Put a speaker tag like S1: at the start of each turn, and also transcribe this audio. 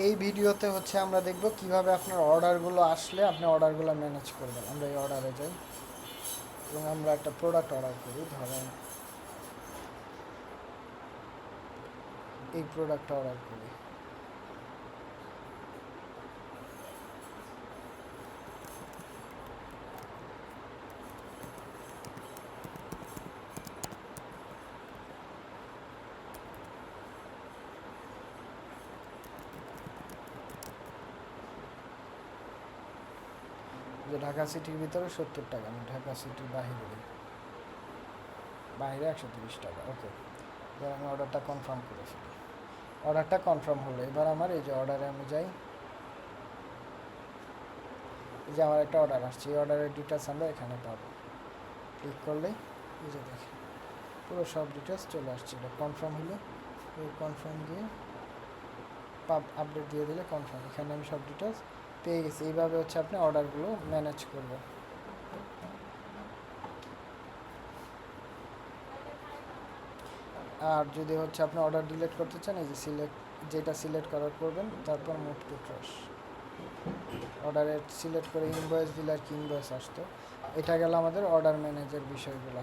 S1: এই ভিডিওতে হচ্ছে আমরা দেখব কিভাবে আপনার অর্ডারগুলো আসলে আপনি অর্ডারগুলো ম্যানেজ করবেন। আমরা এই অর্ডারে যাই এবং আমরা একটা প্রোডাক্ট অর্ডার করি, ধরেন এই প্রোডাক্টটা অর্ডার করি। যে ঢাকা সিটির ভিতরে 70 টাকা, আমি ঢাকা সিটির বাহিরে দিই, বাইরে 130 টাকা। ওকে, এবার আমি অর্ডারটা কনফার্ম করে ফেলি। অর্ডারটা কনফার্ম হলো। এবার আমার এই যে অর্ডারে আমি যাই, এই যে আমার একটা অর্ডার আসছে, এই অর্ডারের ডিটেলস আমরা এখানে পাবো। ক্লিক করলেই এই যে দেখেন পুরো সব ডিটেলস চলে আসছে। এটা কনফার্ম হলো, এই কনফার্ম দিয়ে আপডেট দিয়ে দিলে কনফার্ম, এখানে আমি সব ডিটেলস পেয়ে গেছি। এইভাবে হচ্ছে আপনি অর্ডারগুলো ম্যানেজ করবেন। আর যদি হচ্ছে আপনি অর্ডার ডিলিট করতে চান, এই যে যেটা সিলেক্ট করার করবেন, তারপর মুভ টু ট্র্যাশ অর্ডারের সিলেক্ট করে ইনভয়েস দিলে আর কি ইনভয়েস আসতো। এটা গেল আমাদের অর্ডার ম্যানেজের বিষয়গুলো।